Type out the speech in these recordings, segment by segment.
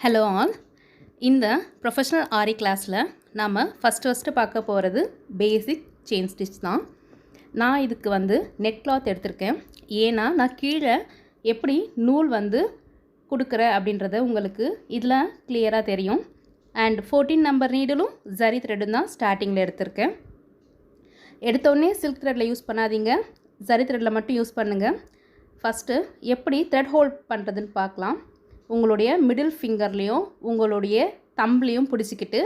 Hello all. இந்த professional ஆரி கிளாஸில் நாம் ஃபஸ்ட்டு பார்க்க போகிறது பேசிக் செயின் ஸ்டிச் தான். நான் இதுக்கு நெட் கிளாத் எடுத்திருக்கேன். ஏன்னா நான் கீழே எப்படி நூல் கொடுக்குறேன் அப்படின்றத உங்களுக்கு இதில் கிளியராக தெரியும். அண்ட் 14 நம்பர் நீடலும் ஜரி த்ரெட்டும் தான் ஸ்டார்டிங்கில் எடுத்திருக்கேன். எடுத்தோடனே சில்க் த்ரெட்டில் யூஸ் பண்ணாதீங்க, ஜரி த்ரெட்டில் மட்டும் யூஸ் பண்ணுங்கள். ஃபஸ்ட்டு எப்படி த்ரெட் ஹோல்ட் பண்ணுறதுன்னு பார்க்கலாம். உங்களுடைய மிடில் ஃபிங்கர்லேயும் உங்களுடைய தம்ப்லேயும் பிடிச்சிக்கிட்டு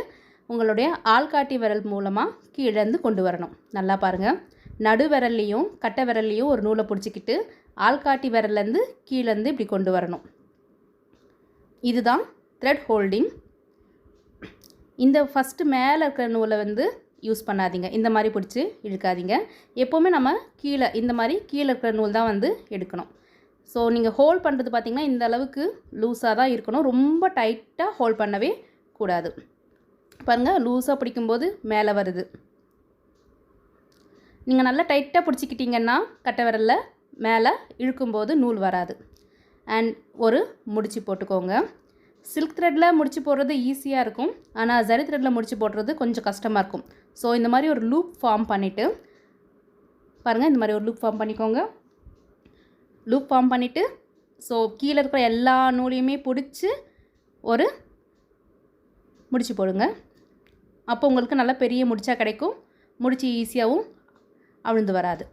உங்களுடைய ஆள்காட்டி விரல் மூலமாக கீழேருந்து கொண்டு வரணும். நல்லா பாருங்கள். நடு விரல்லையும் கட்டை விரல்லையும் ஒரு நூலை பிடிச்சிக்கிட்டு ஆள்காட்டி விரல்லேருந்து கீழேருந்து இப்படி கொண்டு வரணும். இதுதான் த்ரெட் ஹோல்டிங். இந்த ஃபஸ்ட்டு மேலே இருக்கிற நூலை யூஸ் பண்ணாதீங்க, இந்த மாதிரி பிடிச்சி இழுக்காதீங்க. எப்போவுமே நம்ம கீழே இந்த மாதிரி கீழே இருக்கிற நூல் தான் எடுக்கணும். ஸோ நீங்கள் ஹோல்ட் பண்ணுறது பார்த்திங்கன்னா இந்த அளவுக்கு லூஸாக தான் இருக்கணும், ரொம்ப டைட்டாக ஹோல்ட் பண்ணவே கூடாது. பாருங்கள், லூஸாக பிடிக்கும்போது மேலே வருது. நீங்கள் நல்லா டைட்டாக பிடிச்சிக்கிட்டிங்கன்னா கட்டை விரலில் மேலே இழுக்கும்போது நூல் வராது. அண்ட் ஒரு முடிச்சு போட்டுக்கோங்க. சில்க் த்ரெட்டில் முடிச்சு போடுறது ஈஸியாக இருக்கும், ஆனால் ஜரி த்ரெட்டில் முடிச்சு போடுறது கொஞ்சம் கஷ்டமாக இருக்கும். ஸோ இந்த மாதிரி ஒரு லூப் ஃபார்ம் பண்ணிவிட்டு பாருங்கள், இந்த மாதிரி ஒரு லூப் ஃபார்ம் பண்ணிக்கோங்க. லூப் ஃபார்ம் பண்ணிவிட்டு ஸோ கீழே இருக்கிற எல்லா நூலையுமே பிடிச்சி ஒரு முடிச்சு போடுங்க. அப்போ உங்களுக்கு நல்லா பெரிய முடிச்சா கிடைக்கும், முடிச்சு ஈஸியாகவும் அவிழ்ந்து வராது.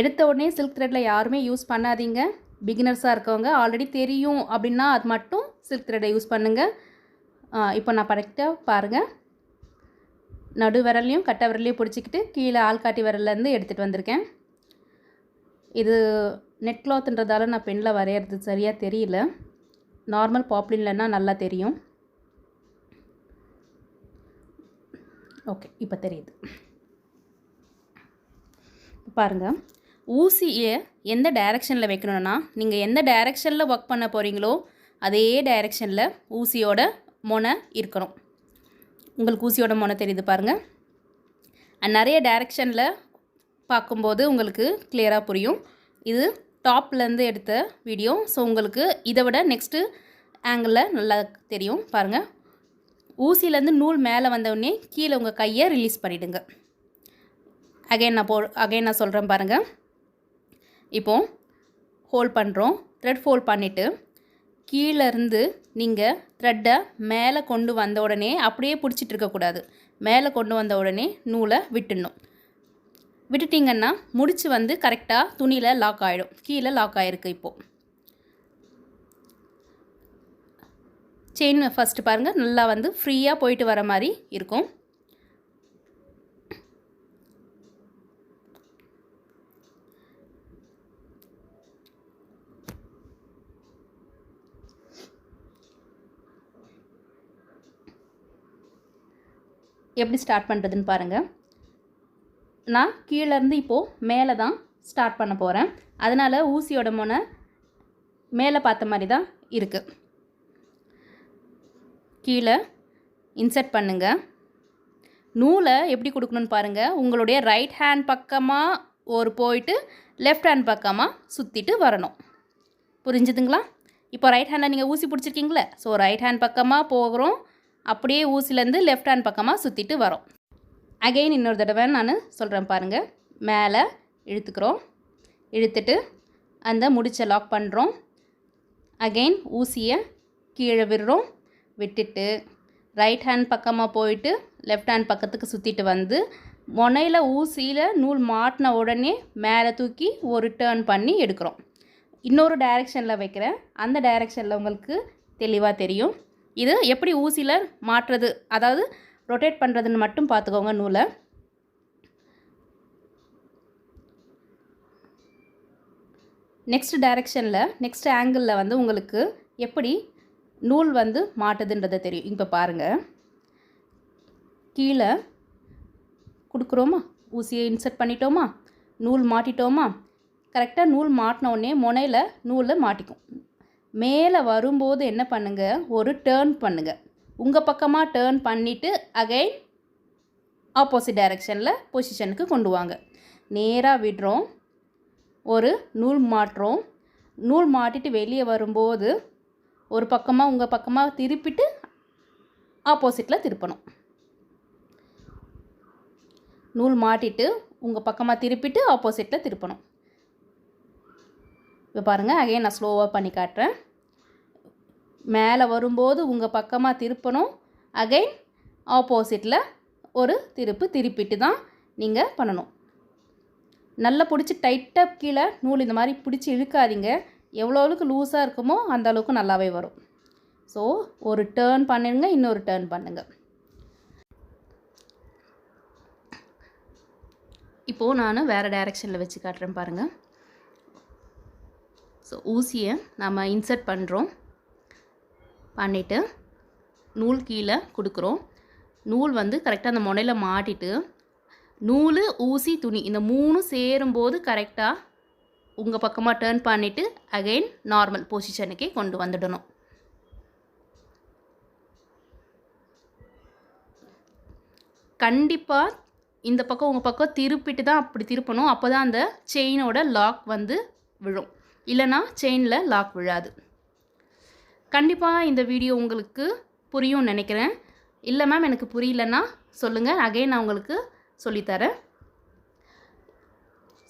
எடுத்த உடனே சில்க் த்ரெட்டில் யாருமே யூஸ் பண்ணாதீங்க. பிகினர்ஸாக இருக்கவங்க ஆல்ரெடி தெரியும் அப்படின்னா அது மட்டும் சில்க் த்ரெட்டை யூஸ் பண்ணுங்கள். இப்போ நான் கரெக்டாக பாருங்கள், நடு விரல்லையும் கட்டை விரல்லையும் பிடிச்சிக்கிட்டு கீழே ஆள்காட்டி விரல்லேருந்து எடுத்துகிட்டு வந்திருக்கேன். இது நெட் கிளாத்ன்றதால நான் பெனில் வரைகிறது சரியாக தெரியல, நார்மல் பாப்ளின்லன்னா நல்லா தெரியும். ஓகே, இப்போ தெரியுது. பாருங்கள், ஊசியை எந்த டைரெக்ஷனில் வைக்கணும்னா நீங்கள் எந்த டைரெக்ஷனில் ஒர்க் பண்ண போகிறீங்களோ அதே டைரெக்ஷனில் ஊசியோட மொனை இருக்கணும். உங்களுக்கு ஊசியோட மொனை தெரியுது பாருங்கள். நிறைய டைரெக்ஷனில் பார்க்கும்போது உங்களுக்கு கிளியராக புரியும். இது டாப்லேருந்து எடுத்த வீடியோ, ஸோ உங்களுக்கு இதை விட நெக்ஸ்ட்டு ஆங்கிளில் நல்லா தெரியும். பாருங்கள், ஊசியிலேருந்து நூல் மேலே வந்தவுடனே கீழே உங்கள் கையை ரிலீஸ் பண்ணிவிடுங்க. அகைன் நான் சொல்கிறேன் பாருங்கள். இப்போது ஹோல்ட் பண்ணுறோம். த்ரெட் ஹோல்ட் பண்ணிவிட்டு கீழேருந்து நீங்கள் த்ரெட்டை மேலே கொண்டு வந்த உடனே அப்படியே பிடிச்சிட்டு இருக்கக்கூடாது. மேலே கொண்டு வந்த உடனே நூலை விட்டுடணும். விட்டுட்டிங்கன்னா முடிச்சு கரெக்டாக துணியில் லாக் ஆகிடும். கீழே லாக் ஆகிருக்கு. இப்போது செயின் ஃபஸ்ட்டு பாருங்கள், நல்லா ஃப்ரீயாக போயிட்டு வர மாதிரி இருக்கும். எப்படி ஸ்டார்ட் பண்ணுறதுன்னு பாருங்கள். நான் கீழேருந்து இப்போது மேலே தான் ஸ்டார்ட் பண்ண போகிறேன். அதனால் ஊசியோட மொனை மேலே பார்த்த மாதிரி தான் இருக்குது. கீழே இன்சர்ட் பண்ணுங்கள். நூலை எப்படி கொடுக்கணுன்னு பாருங்கள். உங்களுடைய ரைட் ஹேண்ட் பக்கமாக ஒரு போயிட்டு லெஃப்ட் ஹேண்ட் பக்கமாக சுற்றிட்டு வரணும். புரிஞ்சுதுங்களா? இப்போ ரைட் ஹேண்டில் நீங்கள் ஊசி பிடிச்சிருக்கீங்களே, ஸோ ரைட் ஹேண்ட் பக்கமாக போகிறோம், அப்படியே ஊசிலேருந்து லெஃப்ட் ஹேண்ட் பக்கமாக சுற்றிட்டு வரோம். அகெயின் இன்னொரு தடவை நான் சொல்கிறேன் பாருங்கள். மேலே இழுத்துக்கிறோம், இழுத்துட்டு அந்த முடிச்சை லாக் பண்ணுறோம். அகெயின் ஊசியை கீழே விடுறோம், விட்டுட்டு ரைட் ஹேண்ட் பக்கமாக போயிட்டு லெஃப்ட் ஹேண்ட் பக்கத்துக்கு சுற்றிட்டு முனையில் ஊசியில் நூல் மாட்டின உடனே மேலே தூக்கி ஒரு டேர்ன் பண்ணி எடுக்கிறோம். இன்னொரு டைரெக்ஷனில் வைக்கிறேன், அந்த டைரெக்ஷனில் உங்களுக்கு தெளிவாக தெரியும். இது எப்படி ஊசியில் மாற்றுறது, அதாவது ரொட்டேட் பண்ணுறதுன்னு மட்டும் பார்த்துக்கோங்க நூலை. நெக்ஸ்ட் டைரெக்ஷனில் நெக்ஸ்ட் ஆங்கிளில் உங்களுக்கு எப்படி நூல் மாட்டுதுன்றதை தெரியும். இப்போ பாருங்கள், கீழே கொடுக்குறோமா, ஊசியை இன்சர்ட் பண்ணிட்டோமா, நூல் மாட்டிட்டோமா, கரெக்டாக நூல் மாட்டினோடனே முனையில் நூலை மாட்டிக்கும். மேலே வரும்போது என்ன பண்ணுங்கள், ஒரு டேர்ன் பண்ணுங்கள். உங்கள் பக்கமாக டேர்ன் பண்ணிவிட்டு அகைன் ஆப்போசிட் டைரெக்ஷனில் பொசிஷனுக்கு கொண்டு வாங்க. நேராக விடுறோம், ஒரு நூல் மாட்டுறோம். நூல் மாட்டிட்டு வெளியே வரும்போது ஒரு பக்கமாக உங்கள் பக்கமாக திருப்பிட்டு ஆப்போசிட்டில் திருப்பணும். நூல் மாட்டிட்டு உங்கள் பக்கமாக திருப்பிட்டு ஆப்போசிட்டில் திருப்பணும். இப்போ பாருங்கள், அகைன் நான் ஸ்லோவாக பண்ணி காட்டுறேன். மேலே வரும்போது உங்கள் பக்கமாக திருப்பணும். அகைன் ஆப்போசிட்டில் ஒரு திருப்பிட்டு தான் நீங்கள் பண்ணணும். நல்லா பிடிச்சி டைட்டாக கீழே நூல் இந்த மாதிரி பிடிச்சி இழுக்காதீங்க. எவ்வளோ அளவுக்கு லூஸாக இருக்குமோ அந்த அளவுக்கு நல்லாவே வரும். ஸோ ஒரு டேர்ன் பண்ணுங்க, இன்னொரு டேர்ன் பண்ணுங்கள். இப்போது நான் வேறு டைரெக்ஷனில் வச்சு காட்டுறேன் பாருங்கள். ஸோ ஊசியை நம்ம இன்சர்ட் பண்ணுறோம். பண்ணிவிட்டு நூல் கீழே கொடுக்குறோம். நூல் வந்து கரெக்டாக அந்த முனையில் மாட்டிட்டு நூல் ஊசி துணி இந்த 3 சேரும்போது கரெக்டாக உங்கள் பக்கமாக டேர்ன் பண்ணிவிட்டு அகெயின் நார்மல் பொசிஷனுக்கே கொண்டு வந்துடணும். கண்டிப்பாக இந்த பக்கம் உங்கள் பக்கம் திருப்பிட்டு தான் அப்படி திருப்பணும். அப்போ தான் அந்த செயினோட லாக் வந்து விழும். இல்லைனா செயினில் லாக் விழாது. கண்டிப்பாக இந்த வீடியோ உங்களுக்கு புரியும்னு நினைக்கிறேன். இல்லை மேம் எனக்கு புரியலன்னா சொல்லுங்கள், அகைன் நான் உங்களுக்கு சொல்லித்தரேன்.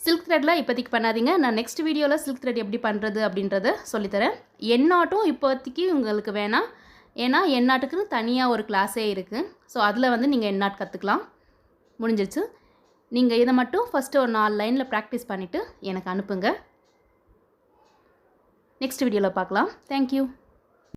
சில்க் த்ரெட்டில் இப்போதைக்கு பண்ணாதீங்க. நான் நெக்ஸ்ட் வீடியோவில் சில்க் த்ரெட் எப்படி பண்ணுறது அப்படின்றத சொல்லித்தரேன். எண்ணாட்டும் இப்போதைக்கு உங்களுக்கு வேணாம். ஏன்னா எண்ணாட்டுக்குன்னு தனியாக ஒரு கிளாஸே இருக்குது. ஸோ அதில் வந்து நீங்கள் எண்ணாட் கற்றுக்கலாம். முடிஞ்சிருச்சு. நீங்கள் இதை மட்டும் ஃபஸ்ட்டு ஒரு 4 லைனில் ப்ராக்டிஸ் பண்ணிவிட்டு எனக்கு அனுப்புங்க. நெக்ஸ்ட் வீடியோவில் பார்க்கலாம். தேங்க்யூ.